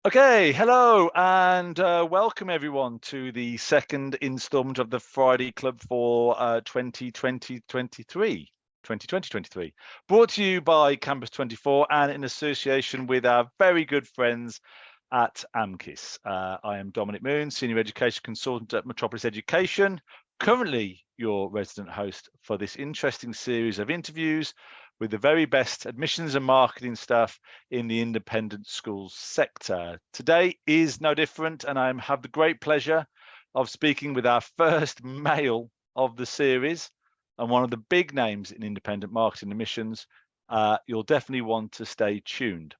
Okay, hello and welcome everyone to the second installment of the Friday Club for 2020-23. Brought to you by Campus 24 and in association with our very good friends at AMKIS. I am Dominic Moon, Senior Education Consultant at Metropolis Education, currently your resident host for this interesting series of interviews with the very best admissions and marketing staff in the independent schools sector. Today is no different, and I have the great pleasure of speaking with our first male of the series and one of the big names in independent marketing admissions. You'll definitely want to stay tuned.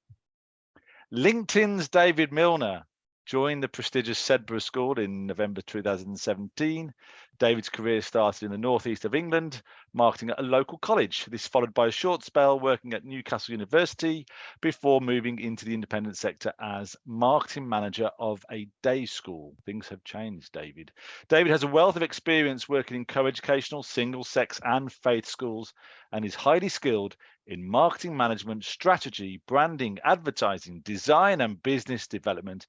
LinkedIn's David Milner joined the prestigious Sedbergh School in November 2017. David's career started in the northeast of England, marketing at a local college. This followed by a short spell working at Newcastle University before moving into the independent sector as marketing manager of a day school. Things have changed, David. David has a wealth of experience working in co-educational, single-sex and faith schools and is highly skilled in marketing management, strategy, branding, advertising, design and business development,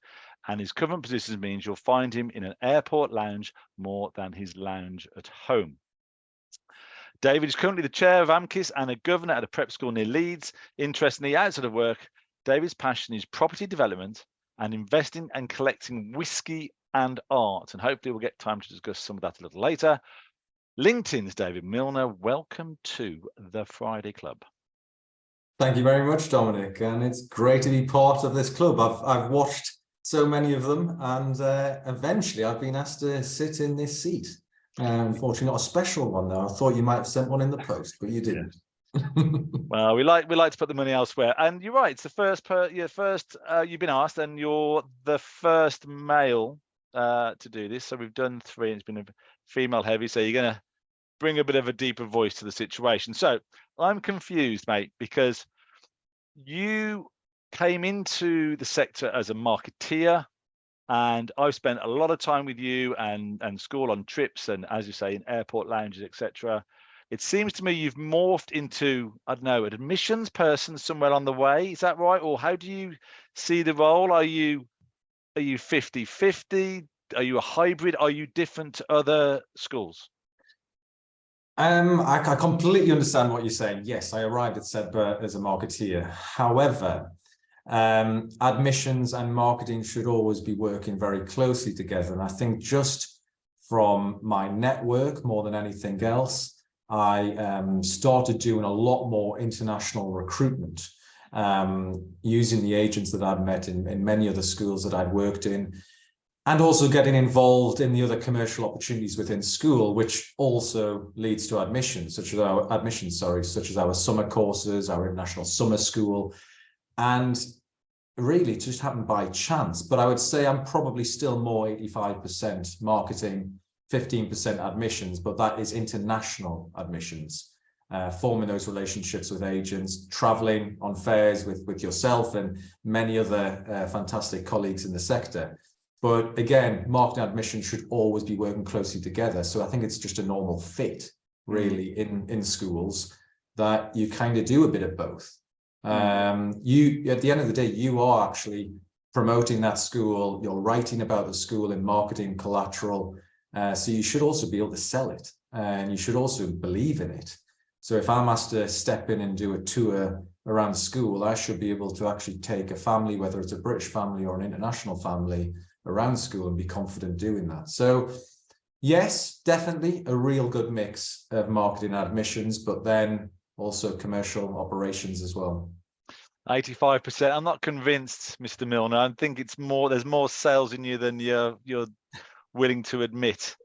and his current position means you'll find him in an airport lounge more than his lounge at home. David is currently the chair of AMKIS and a governor at a prep school near Leeds. Interestingly, outside of work, David's passion is property development and investing and collecting whiskey and art, and hopefully we'll get time to discuss some of that a little later. LinkedIn's David Milner, welcome to the Friday Club. Thank you very much, Dominic, and it's great to be part of this club. I've watched so many of them, and eventually I've been asked to sit in this seat. Unfortunately, not a special one though. I thought you might have sent one in the post, but you didn't. Yeah. Well, we like to put the money elsewhere, and you're right. It's the first you've been asked, and you're the first male to do this. So we've done 3, and it's been a female heavy. So you're going to bring a bit of a deeper voice to the situation. So I'm confused, mate, because you came into the sector as a marketeer, and I've spent a lot of time with you and school on trips and, as you say, in airport lounges, etc. It seems to me you've morphed into, I don't know, an admissions person somewhere on the way. Is that right? Or how do you see the role? Are you 50-50? Are you a hybrid? Are you different to other schools? I completely understand what you're saying. Yes, I arrived at Sedbergh as a marketeer. However, admissions and marketing should always be working very closely together. And I think just from my network, more than anything else, I started doing a lot more international recruitment, using the agents that I'd met in many other schools that I'd worked in, and also getting involved in the other commercial opportunities within school, which also leads to admissions, such as our summer courses, our international summer school. And really it just happened by chance. But I would say I'm probably still more 85% marketing, 15% admissions, but that is international admissions, forming those relationships with agents, traveling on fairs with yourself and many other fantastic colleagues in the sector. But again, marketing and admission should always be working closely together. So I think it's just a normal fit, really, in schools, that you kind of do a bit of both. You, at the end of the day, you are actually promoting that school. You're writing about the school in marketing collateral. So you should also be able to sell it, and you should also believe in it. So if I'm asked to step in and do a tour around school, I should be able to actually take a family, whether it's a British family or an international family, around school and be confident doing that. So yes, definitely a real good mix of marketing and admissions, but then also commercial operations as well. 85%. I'm not convinced, Mr. Milner. I think it's more, there's more sales in you than you're willing to admit.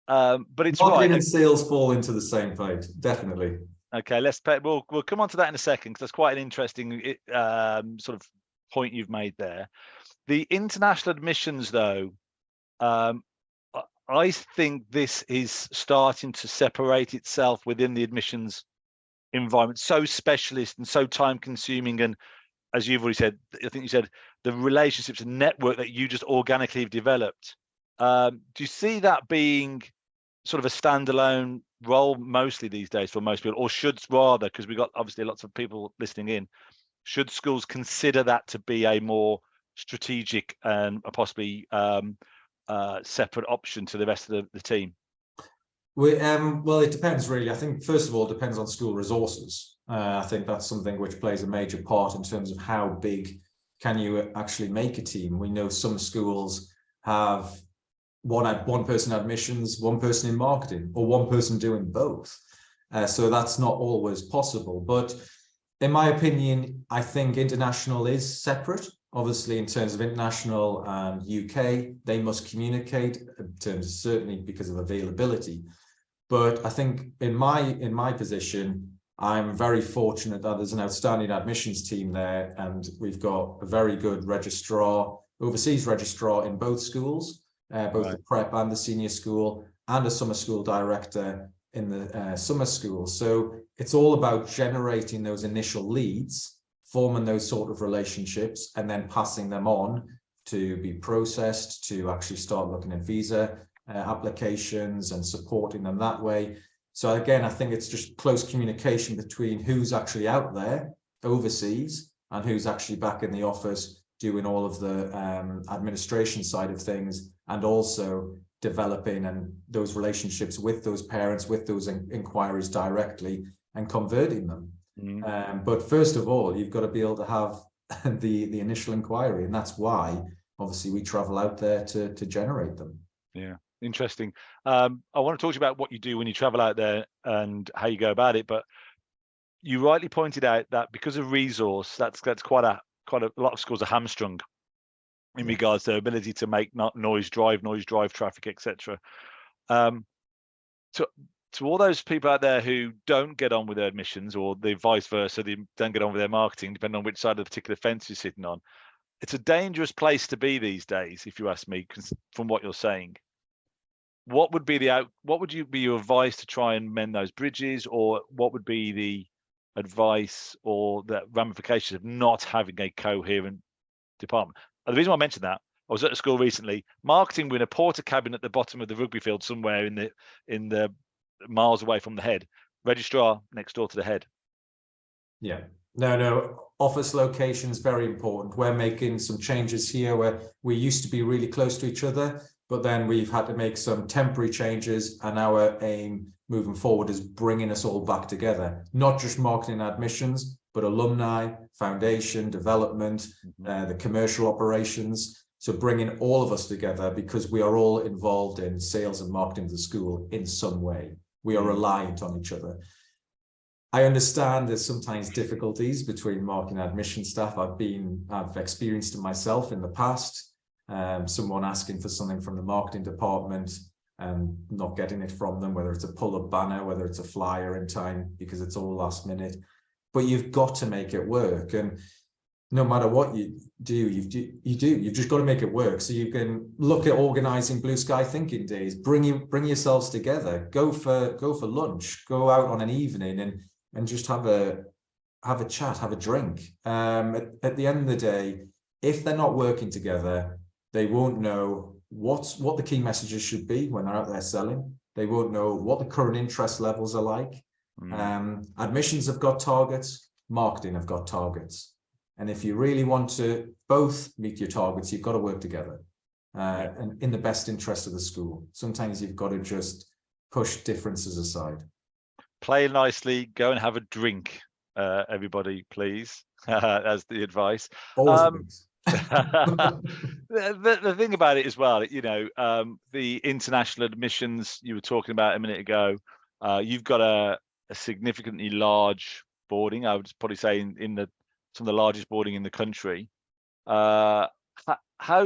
But it's marketing right. and sales fall into the same boat, definitely. Okay, we'll come on to that in a second, because that's quite an interesting sort of point you've made there. The international admissions, though, I think this is starting to separate itself within the admissions environment. So specialist and so time consuming, and as you've already said, I think you said the relationships and network that you just organically have developed. Do you see that being sort of a standalone role mostly these days for most people, or should rather, because we've got obviously lots of people listening in, should schools consider that to be a more strategic and possibly separate option to the rest of the team? Well, it depends really. I think first of all, it depends on school resources. I think that's something which plays a major part in terms of how big can you actually make a team. We know some schools have one person admissions, one person in marketing, or one person doing both. So that's not always possible. But in my opinion, I think international is separate. Obviously, in terms of international and UK, they must communicate in terms of certainly because of availability. But I think in my position, I'm very fortunate that there's an outstanding admissions team there, and we've got a very good registrar, overseas registrar in both schools, both the prep and the senior school, and a summer school director in the summer school. So it's all about generating those initial leads, forming those sort of relationships, and then passing them on to be processed, to actually start looking at visa applications and supporting them that way. So again, I think it's just close communication between who's actually out there overseas and who's actually back in the office doing all of the administration side of things, and also developing and those relationships with those parents, with those inquiries directly, and converting them. But first of all, you've got to be able to have the initial inquiry, and that's why obviously we travel out there to generate them. Yeah. Interesting. I want to talk to you about what you do when you travel out there and how you go about it. But you rightly pointed out that because of resource, that's quite a lot of schools are hamstrung in regards to their ability to make noise drive traffic, etc. To all those people out there who don't get on with their admissions, or the vice versa, they don't get on with their marketing, depending on which side of the particular fence you're sitting on. It's a dangerous place to be these days, if you ask me, from what you're saying. What would be your advice to try and mend those bridges, or what would be the advice or the ramifications of not having a coherent department? And the reason why I mentioned that, I was at a school recently, marketing were in a porter cabin at the bottom of the rugby field somewhere in the miles away from the head, registrar next door to the head. Yeah, no, office location is very important. We're making some changes here where we used to be really close to each other, but then we've had to make some temporary changes, and our aim moving forward is bringing us all back together, not just marketing and admissions, but alumni, foundation, development, the commercial operations. So bringing all of us together, because we are all involved in sales and marketing of the school in some way. We are reliant on each other. I understand there's sometimes difficulties between marketing and admission staff. I've experienced it myself in the past. Someone asking for something from the marketing department and not getting it from them, whether it's a pull-up banner, whether it's a flyer in time, because it's all last minute. But you've got to make it work, and no matter what you do, you've just got to make it work. So you can look at organizing blue sky thinking days, bring yourselves together, go for lunch, go out on an evening and just have a chat, have a drink. At the end of the day, if they're not working together, they won't know what the key messages should be when they're out there selling. They won't know what the current interest levels are like. Admissions have got targets, marketing have got targets. And if you really want to both meet your targets, you've got to work together and in the best interest of the school. Sometimes you've got to just push differences aside. Play nicely, go and have a drink, everybody, please, as the advice. The thing about it as well, the international admissions you were talking about a minute ago, you've got a significantly large boarding. I would probably say in some of the largest boarding in the country. How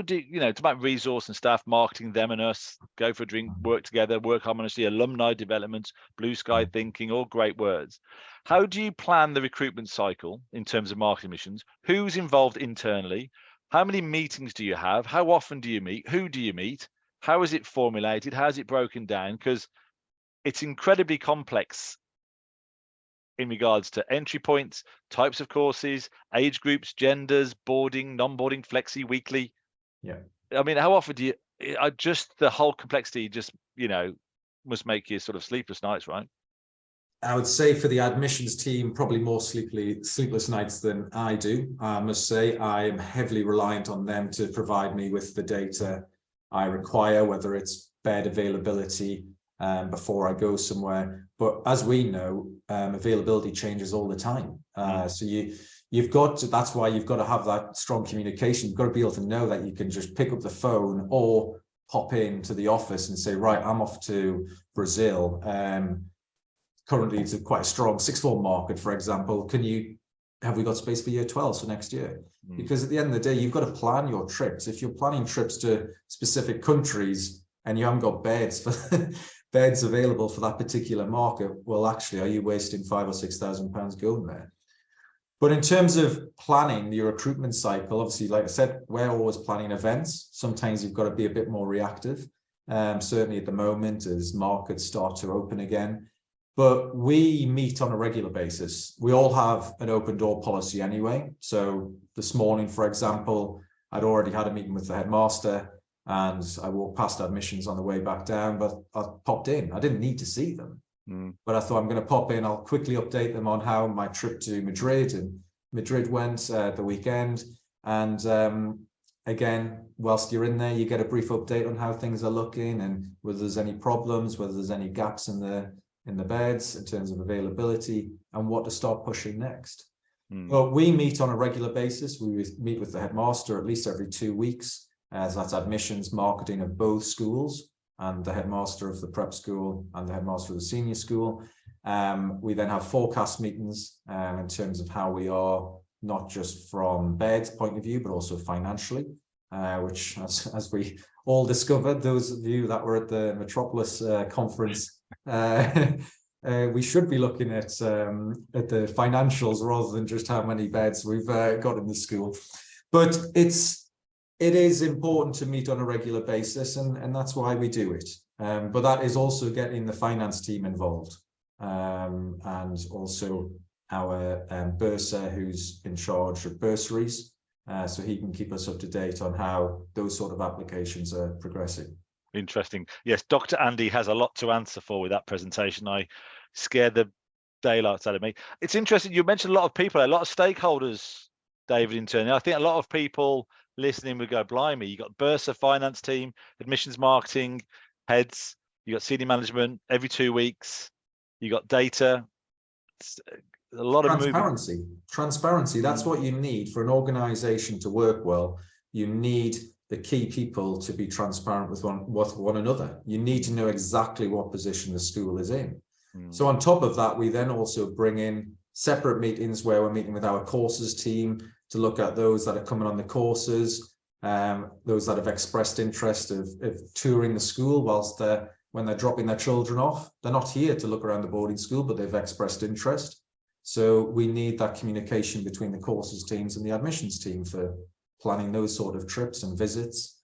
do it's about resource and staff, marketing, them and us, go for a drink, work together, work harmoniously, alumni development, blue sky thinking, all great words. How do you plan the recruitment cycle in terms of marketing missions? Who's involved internally? How many meetings do you have? How often do you meet? Who do you meet? How is it formulated? How is it broken down? Because it's incredibly complex in regards to entry points, types of courses, age groups, genders, boarding, non-boarding, flexi, weekly. Yeah. I mean, how often do you, the whole complexity just, must make you sort of sleepless nights, right? I would say for the admissions team, probably more sleepless nights than I do. I must say I am heavily reliant on them to provide me with the data I require, whether it's bed availability before I go somewhere. But as we know, availability changes all the time. So you've got to, that's why you've got to have that strong communication. You've got to be able to know that you can just pick up the phone or pop into the office and say, right, I'm off to Brazil. Currently it's quite a strong sixth form market, for example. Have we got space for year 12 for next year? Because at the end of the day, you've got to plan your trips. If you're planning trips to specific countries and you haven't got beds available for that particular market, well, actually, are you wasting £5,000 or £6,000 going there? But in terms of planning your recruitment cycle, obviously, like I said, we're always planning events. Sometimes you've got to be a bit more reactive, certainly at the moment as markets start to open again. But we meet on a regular basis. We all have an open door policy anyway. So this morning, for example, I'd already had a meeting with the headmaster and I walked past admissions on the way back down, but I popped in. I didn't need to see them, but I thought I'm going to pop in. I'll quickly update them on how my trip to Madrid went the weekend. And again, whilst you're in there, you get a brief update on how things are looking and whether there's any problems, whether there's any gaps in the beds in terms of availability and what to start pushing next. Well, we meet on a regular basis. We meet with the headmaster at least every 2 weeks, as that's admissions, marketing of both schools, and the headmaster of the prep school and the headmaster of the senior school. We then have forecast meetings in terms of how we are, not just from beds point of view, but also financially, which as we all discovered, those of you that were at the Metropolis conference, we should be looking at the financials rather than just how many beds we've got in the school. But it is important to meet on a regular basis, and that's why we do it. But that is also getting the finance team involved, and also our bursar who's in charge of bursaries, so he can keep us up to date on how those sort of applications are progressing. Interesting. Yes, Dr. Andy has a lot to answer for with that presentation. I scared the daylights out of me. It's interesting. You mentioned a lot of people, a lot of stakeholders, David, internally. I think a lot of people listening would go, blimey, you got bursar, finance team, admissions marketing, heads, you got senior management every 2 weeks, you got data. It's a lot of transparency. That's what you need for an organization to work well. You need the key people to be transparent with one another. You need to know exactly what position the school is in. So on top of that, we then also bring in separate meetings where we're meeting with our courses team to look at those that are coming on the courses, those that have expressed interest of touring the school whilst when they're dropping their children off. They're not here to look around the boarding school, but they've expressed interest. So we need that communication between the courses teams and the admissions team for planning those sort of trips and visits,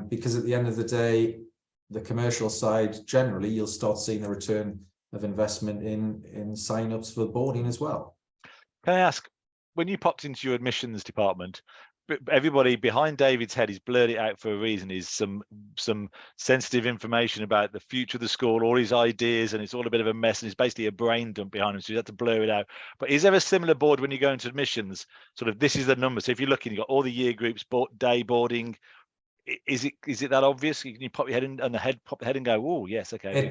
because at the end of the day, the commercial side, generally, you'll start seeing the return of investment in sign-ups for boarding as well. Can I ask, when you popped into your admissions department, everybody behind David's head is blurred it out for a reason, is some sensitive information about the future of the school, all his ideas, and it's all a bit of a mess, and it's basically a brain dump behind him, so you have to blur it out. But is there a similar board when you go into admissions, sort of this is the number? So if you're looking, you've got all the year groups, day boarding. Is it that obvious? Can you pop your head in and pop the head and go, oh yes, okay,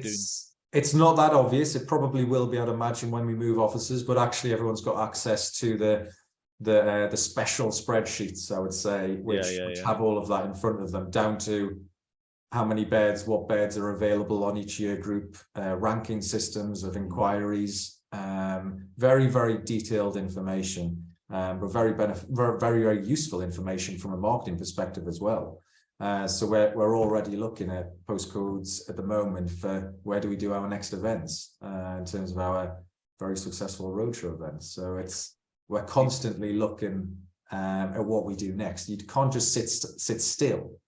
it's not that obvious. It probably will be, I'd imagine, when we move offices, but actually everyone's got access to the special spreadsheets, I would say, which have all of that in front of them, down to how many beds, what beds are available on each year group, ranking systems of inquiries, very, very detailed information, but very useful information from a marketing perspective as well. So we're already looking at postcodes at the moment for where do we do our next events in terms of our very successful roadshow events. So we're constantly looking at what we do next. You can't just sit still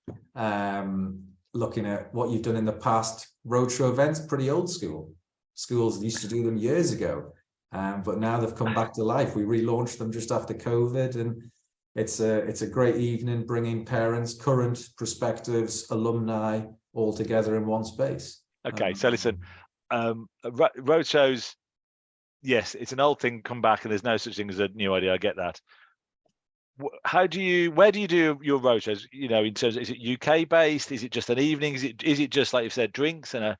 looking at what you've done in the past. Roadshow events, pretty old school. Schools used to do them years ago, but now they've come back to life. We relaunched them just after COVID, and it's a great evening, bringing parents, current, prospectives, alumni all together in one space. Okay, so listen, roadshows yes, it's an old thing come back, and there's no such thing as a new idea. I get that. Where do you do your roadshows? You know, in terms of, is it UK based? Is it just an evening? Is it just like you said, drinks and a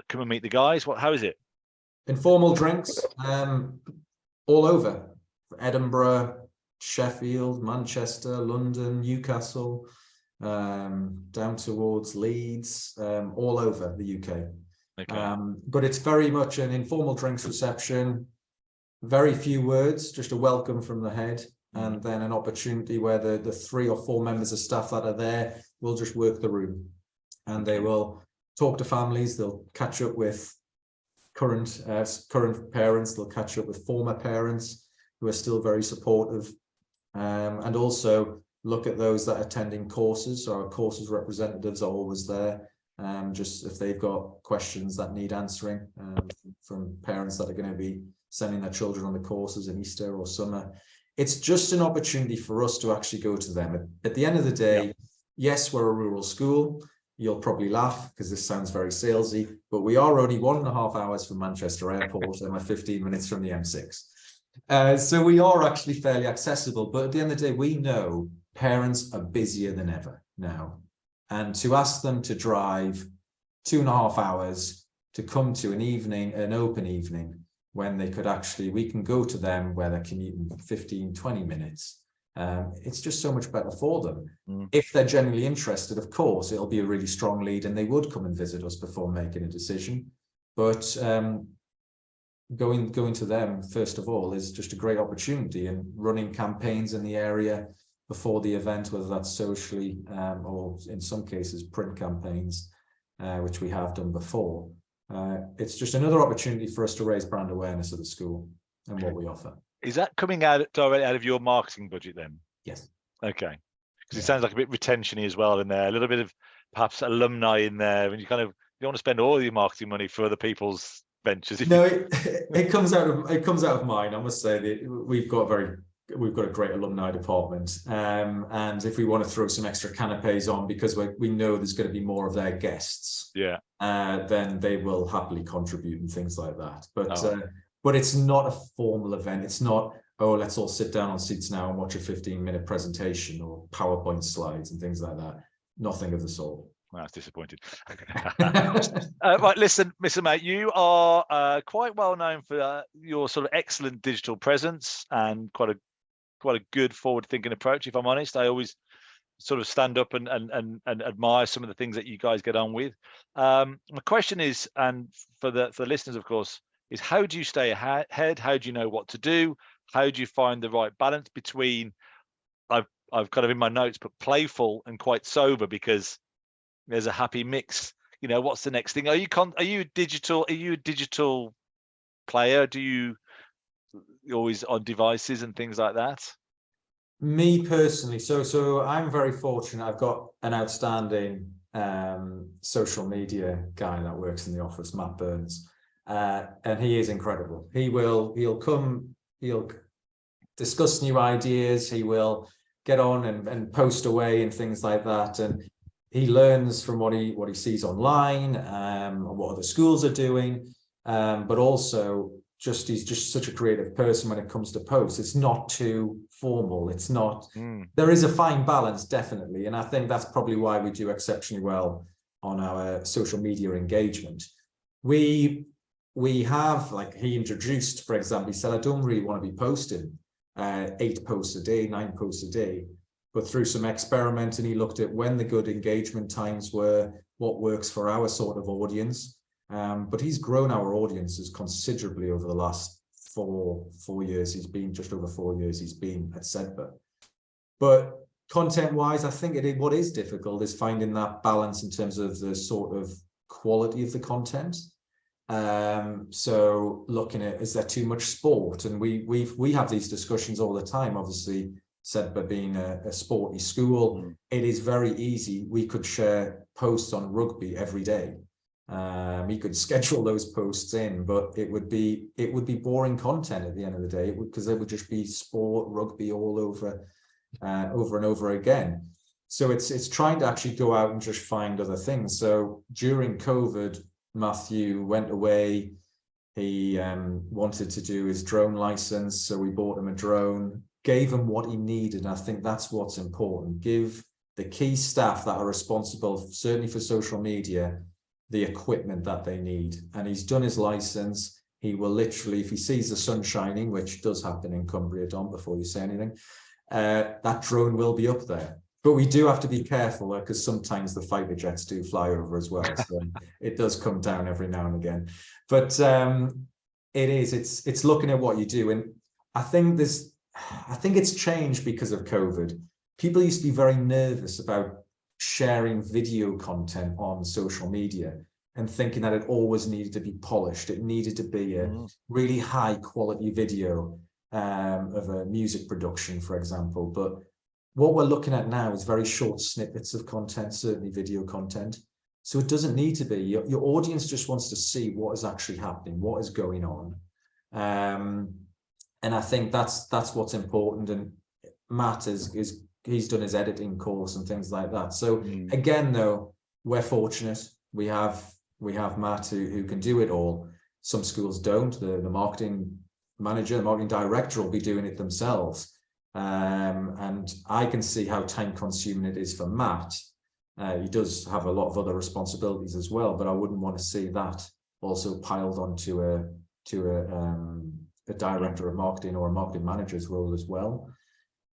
come and meet the guys? How is it? Informal drinks, all over Edinburgh, Sheffield, Manchester, London, Newcastle, down towards Leeds, all over the UK. Okay. But it's very much an informal drinks reception, very few words, just a welcome from the head, and then an opportunity where the 3 or 4 members of staff that are there will just work the room, and they will talk to families. They'll catch up with current parents. They'll catch up with former parents who are still very supportive, and also look at those that are attending courses. So our courses representatives are always there, just if they've got questions that need answering, from parents that are going to be sending their children on the courses in Easter or summer. It's just an opportunity for us to actually go to them. At the end of the day, yes, we're a rural school. You'll probably laugh because this sounds very salesy, but we are only 1.5 hours from Manchester Airport and we're 15 minutes from the M6. So we are actually fairly accessible, but at the end of the day, we know parents are busier than ever now. And to ask them to drive 2.5 hours to come to an open evening, when they could actually, we can go to them where they're commuting 15, 20 minutes. It's just so much better for them. If they're genuinely interested, of course, it'll be a really strong lead and they would come and visit us before making a decision. But going to them, first of all, is just a great opportunity, and running campaigns in the area before the event, whether that's socially or in some cases print campaigns, which we have done before. It's just another opportunity for us to raise brand awareness of the school and what we offer. Is that coming out directly out of your marketing budget then? Yes. Okay. Because it sounds like a bit retention-y as well in there, a little bit of perhaps alumni in there, and you don't want to spend all your marketing money for other people's ventures. No, it comes out of mine. I must say that we've got a great alumni department, and if we want to throw some extra canapes on because we know there's going to be more of their guests, then they will happily contribute and things like that. But it's not a formal event. It's not, oh, let's all sit down on seats now and watch a 15-minute presentation or PowerPoint slides and things like that. Nothing of the sort. That's disappointed. Right, listen, Mr. Mate, you are quite well known for your sort of excellent digital presence and quite a good forward-thinking approach. If I'm honest, I always sort of stand up and admire some of the things that you guys get on with. My question is, and for the listeners, of course, is how do you stay ahead? How do you know what to do? How do you find the right balance between, I've kind of in my notes, but playful and quite sober, because there's a happy mix. You know, what's the next thing? Are you a digital player? Do you always on devices and things like that? Me personally, so I'm very fortunate. I've got an outstanding social media guy that works in the office, Matt Burns, and he is incredible. He'll come, he'll discuss new ideas, he will get on and post away and things like that, and he learns from what he sees online, and what other schools are doing, but also he's just such a creative person when it comes to posts. It's not too formal. It's not. There is a fine balance, definitely, and I think that's probably why we do exceptionally well on our social media engagement. We have, like he introduced, for example, he said, I don't really want to be posting 8 posts a day, 9 posts a day. But through some experimenting, he looked at when the good engagement times were, what works for our sort of audience. But he's grown our audiences considerably over the last 4 years. He's been just over 4 years. He's been at Sedbergh. But content-wise, I think what is difficult is finding that balance in terms of the sort of quality of the content. So looking at, is there too much sport? And we have these discussions all the time. Obviously, Sedbergh being a sporty school, it is very easy. We could share posts on rugby every day. We could schedule those posts in, but it would be boring content at the end of the day, because there would just be sport, rugby all over and over again. So it's trying to actually go out and just find other things. So during COVID, Matthew went away He wanted to do his drone license, so we bought him a drone, gave him what he needed. And I think that's what's important. Give the key staff that are responsible, certainly for social media, the equipment that they need. And he's done his license. He will literally, if he sees the sun shining, which does happen in Cumbria, Don, before you say anything, that drone will be up there. But we do have to be careful because sometimes the fighter jets do fly over as well. So it does come down every now and again. But it's looking at what you do. And I think it's changed because of COVID. People used to be very nervous about sharing video content on social media and thinking that it always needed to be polished. It needed to be a really high quality video of a music production, for example. But what we're looking at now is very short snippets of content, certainly video content. So it doesn't need to be. Your audience just wants to see what is actually happening, what is going on. And I think that's what's important. And Matt he's done his editing course and things like that. So again, though, we're fortunate. We have Matt who can do it all. Some schools don't. The marketing manager, the marketing director will be doing it themselves. And I can see how time consuming it is for Matt. He does have a lot of other responsibilities as well, but I wouldn't want to see that also piled onto a director of marketing or a marketing manager's role as well.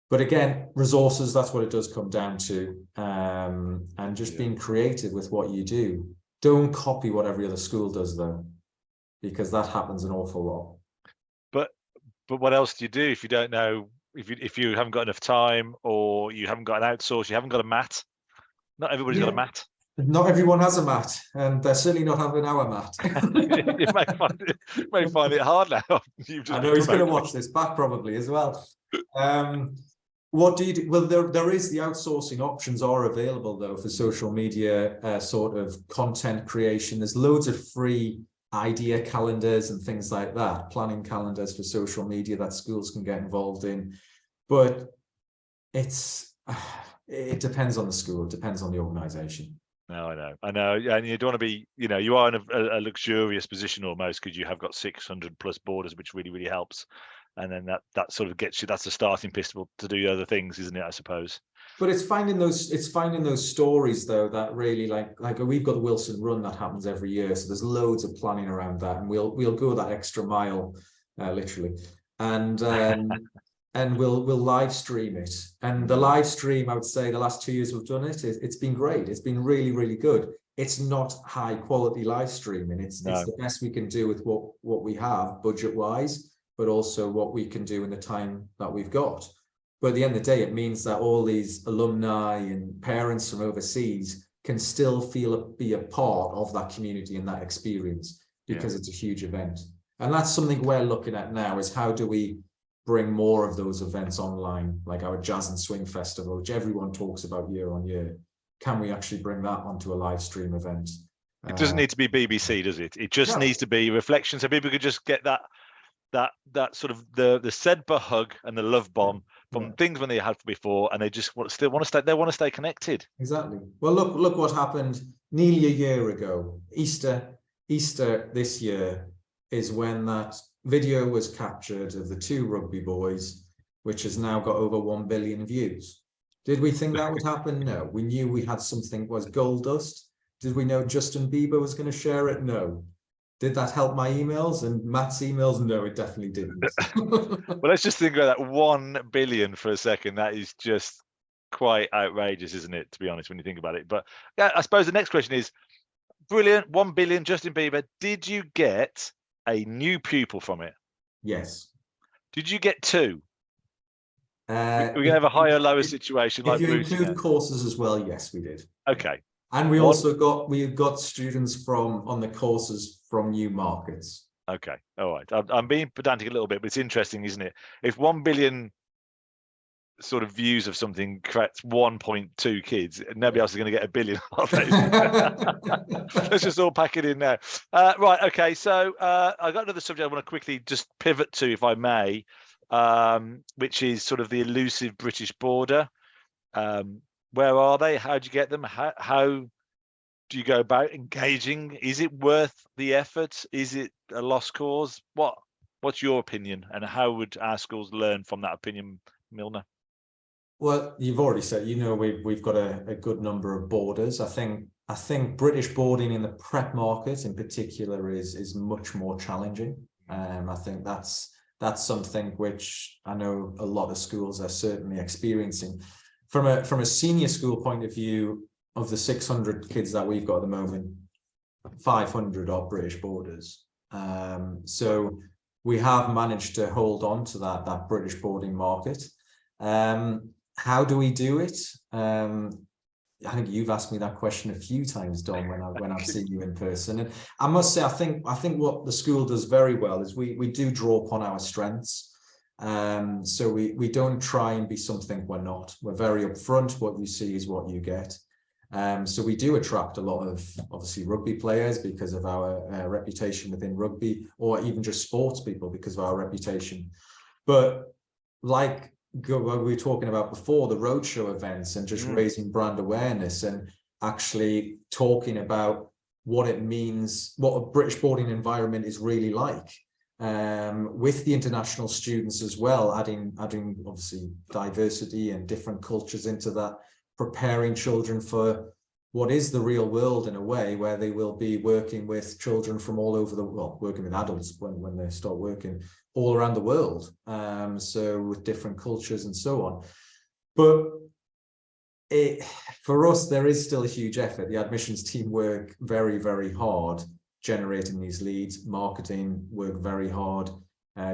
But again, resources, that's what it does come down to. And just being creative with what you do. Don't copy what every other school does, though, because that happens an awful lot. But what else do you do if you don't know, if you haven't got enough time, or you haven't got an outsource, you haven't got a mat? Not everybody's got a mat. Not everyone has a mat, and they're certainly not having our mat. You may find it hard now. I know he's going to watch this back probably as well. What do you do? Well, there is the outsourcing options are available, though, for social media sort of content creation. There's loads of free idea calendars and things like that, planning calendars for social media that schools can get involved in. But it depends on the school, it depends on the organization. No, I know. And you don't want to be, you are in a luxurious position almost, because you have got 600 plus borders, which really, really helps. And then that sort of gets you, that's a starting pistol to do other things, isn't it, I suppose? But it's finding those stories, though, that really like we've got the Wilson Run that happens every year. So there's loads of planning around that, and we'll go that extra mile, literally. And and we'll live stream it. And the live stream, I would say the last 2 years we've done it, it's been great. It's been really, really good. It's not high quality live streaming. It's the best we can do with what we have budget wise, but also what we can do in the time that we've got. But at the end of the day, it means that all these alumni and parents from overseas can still be a part of that community and that experience, because it's a huge event. And that's something we're looking at now, is how do we bring more of those events online, like our Jazz and Swing Festival, which everyone talks about year on year. Can we actually bring that onto a live stream event? It doesn't need to be BBC, does it? It just needs to be reflection, so people could just get that sort of the Sedba hug and the love bomb from things when they had before, and they just want to stay connected. Exactly. Well, look what happened nearly a year ago. Easter this year is when that video was captured of the two rugby boys, which has now got over 1 billion views. Did we think that would happen? No. We knew we had something was gold dust. Did we know Justin Bieber was going to share it? No. Did that help my emails and Matt's emails? No, it definitely didn't. Well, let's just think about that 1 billion for a second. That is just quite outrageous, isn't it, to be honest, when you think about it? But yeah, I suppose the next question is, brilliant, 1 billion, Justin Bieber. Did you get a new pupil from it? Yes. Did you get two? We're going to have a higher, lower situation. If you include courses as well, yes, we did. Okay. And we got students on the courses from new markets. Okay, all right. I'm being pedantic a little bit, but it's interesting, isn't it? If 1 billion sort of views of something creates 1.2 kids, nobody else is going to get 1 billion, are they? Let's just all pack it in now. Right, okay. So I got another subject I want to quickly just pivot to, if I may, which is sort of the elusive British border. Where are they? How do you get them? How do you go about engaging? Is it worth the effort? Is it a lost cause? What's your opinion, and how would our schools learn from that opinion, Milner? Well, you've already said, we've got a good number of boarders. I think British boarding in the prep market in particular is much more challenging. I think that's something which I know a lot of schools are certainly experiencing. From a senior school point of view, of the 600 kids that we've got at the moment, 500 are British boarders. So we have managed to hold on to that British boarding market. How do we do it? I think you've asked me that question a few times, Dom, when I've seen you in person. And I must say, I think what the school does very well is we do draw upon our strengths. So we don't try and be something we're not. We're very upfront. What you see is what you get. So we do attract a lot of, obviously, rugby players because of our reputation within rugby, or even just sports people because of our reputation. But like what we were talking about before, the roadshow events and just raising brand awareness and actually talking about what it means, what a British boarding environment is really like, with the international students as well, adding obviously diversity and different cultures into that, preparing children for what is the real world in a way, where they will be working with children from all over the world, working with adults when they start working all around the world. So with different cultures and so on. But for us, there is still a huge effort. The admissions team work very, very hard generating these leads. Marketing work very hard,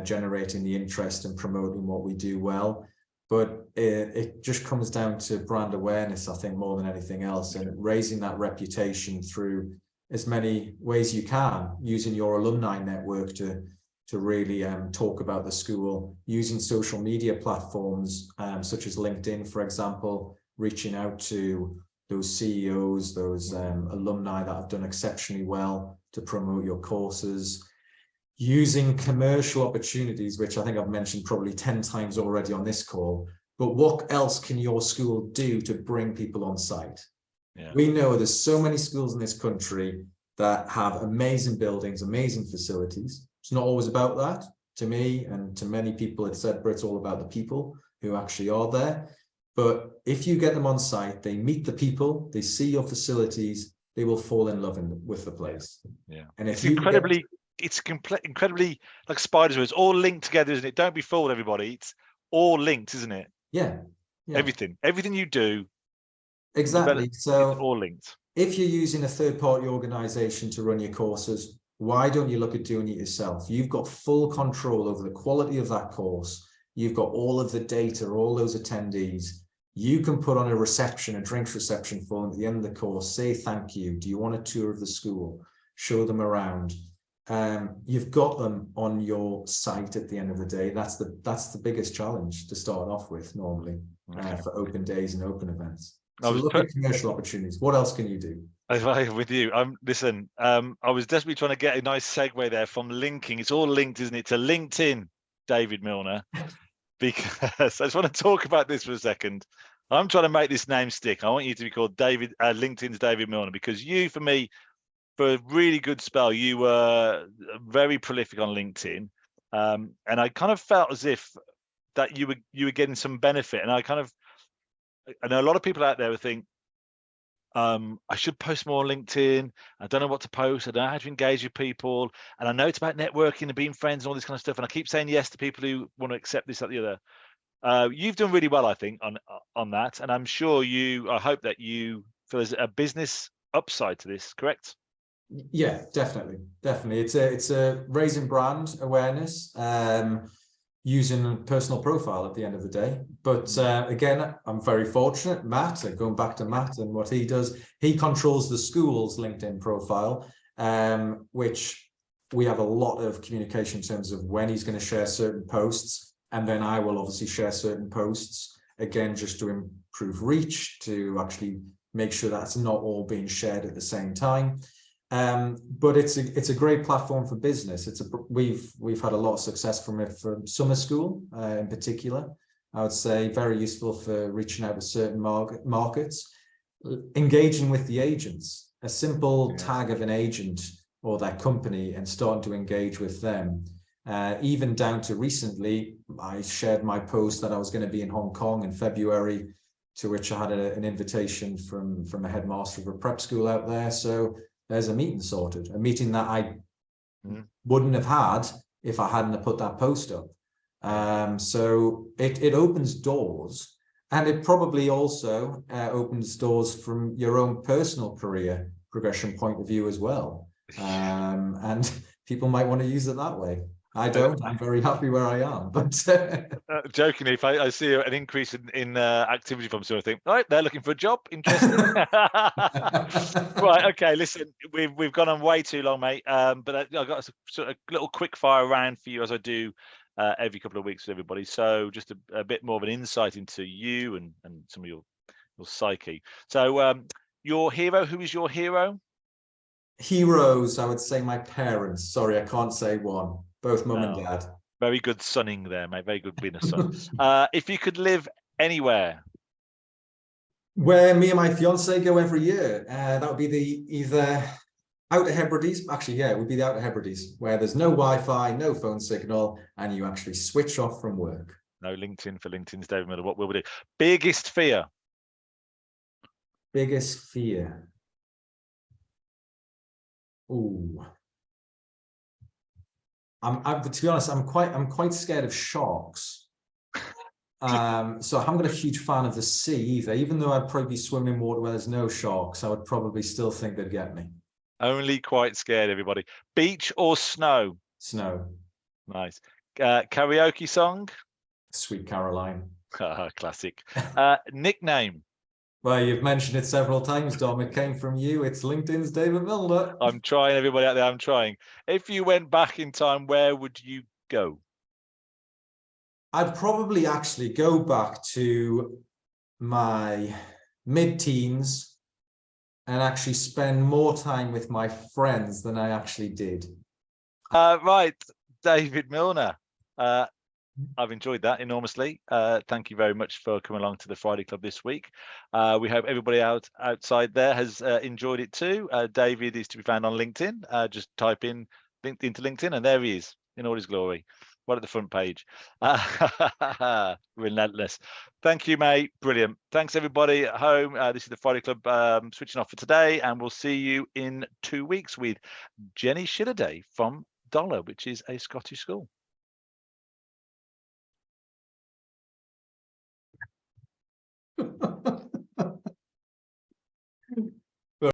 generating the interest and promoting what we do well. But it just comes down to brand awareness, I think, more than anything else, and raising that reputation through as many ways you can, using your alumni network to really talk about the school, using social media platforms such as LinkedIn, for example, reaching out to those CEOs, those alumni that have done exceptionally well to promote your courses, using commercial opportunities, which I think I've mentioned probably 10 times already on this call. But what else can your school do to bring people on site? Yeah. We know there's so many schools in this country that have amazing buildings, amazing facilities. It's not always about that. To me and to many people at Sedbergh, it's all about the people who actually are there. But if you get them on site, they meet the people, they see your facilities, they will fall in love with the place. Yeah. And if it's incredibly like spiders webs, all linked together, isn't it? Don't be fooled, everybody. It's all linked, isn't it? Yeah. Everything you do. Exactly. So it's all linked. If you're using a third-party organization to run your courses, why don't you look at doing it yourself? You've got full control over the quality of that course. You've got all of the data, all those attendees. You can put on a drinks reception for them at the end of the course, say thank you. Do you want a tour of the school? Show them around. You've got them on your site at the end of the day. That's the biggest challenge to start off with normally, for open days and open events. So look at commercial opportunities. What else can you do? With you, listen. I was desperately trying to get a nice segue there from linking. It's all linked, isn't it, to LinkedIn, David Milner? Because I just want to talk about this for a second. I'm trying to make this name stick. I want you to be called LinkedIn's David Milner, because you, for me, for a really good spell, you were very prolific on LinkedIn, and I kind of felt as if that you were getting some benefit, and I know a lot of people out there would think, I should post more on LinkedIn. I don't know what to post. I don't know how to engage with people, and I know it's about networking and being friends and all this kind of stuff. And I keep saying yes to people who want to accept this, that, the other. You've done really well, I think, on that, and I'm sure I hope that you feel there's a business upside to this. Correct? Yeah, definitely. It's a raising brand awareness, using a personal profile at the end of the day. But again, I'm very fortunate. Matt, going back to Matt and what he does, he controls the school's LinkedIn profile, which we have a lot of communication in terms of when he's going to share certain posts, and then I will obviously share certain posts, again, just to improve reach, to actually make sure that's not all being shared at the same time. But it's a great platform for business. We've had a lot of success from it for summer school in particular. I would say very useful for reaching out to certain markets, engaging with the agents. a simple tag of an agent or their company and starting to engage with them. Even down to recently, I shared my post that I was going to be in Hong Kong in February, to which I had an invitation from a headmaster of a prep school out there. So there's a meeting sorted, a meeting that I wouldn't have had if I hadn't have put that post up. So it opens doors, and it probably also opens doors from your own personal career progression point of view as well. And people might want to use it that way. I don't. I'm very happy where I am. But jokingly, if I see an increase in activity from someone, I think, all right, they're looking for a job. Interesting. Right. Okay. Listen, we've gone on way too long, mate. But I've got a sort of little quick fire round for you, as I do every couple of weeks with everybody. So just a bit more of an insight into you and some of your psyche. So your hero. Who is your hero? Heroes, I would say my parents. Sorry, I can't say one. Both mum and dad. Very good sunning there, mate. Very good being a son. If you could live anywhere, where me and my fiance go every year, that would be either Outer Hebrides. Actually, yeah, it would be the Outer Hebrides, where there's no Wi-Fi, no phone signal, and you actually switch off from work. No LinkedIn for LinkedIn's David Miller. What will we do? Biggest fear? Biggest fear? Ooh. To be honest, I'm quite scared of sharks. So I'm not a huge fan of the sea either. Even though I'd probably be swimming in water where there's no sharks, I would probably still think they'd get me. Only quite scared, everybody. Beach or snow? Snow. Nice. Karaoke song? Sweet Caroline. Classic. Nickname? Well, you've mentioned it several times, Dom. It came from you. It's LinkedIn's David Milner. I'm trying, everybody out there. I'm trying. If you went back in time, where would you go? I'd probably actually go back to my mid-teens and actually spend more time with my friends than I actually did. Right, David Milner. I've enjoyed that enormously. Thank you very much for coming along to the Friday Club this week. We hope everybody outside there has enjoyed it too. David is to be found on LinkedIn. Just type in LinkedIn to LinkedIn, and there he is in all his glory, right at the front page. Relentless. Thank you, mate. Brilliant. Thanks, everybody at home. This is the Friday Club switching off for today, and we'll see you in 2 weeks with Jenny Shilliday from Dollar, which is a Scottish school.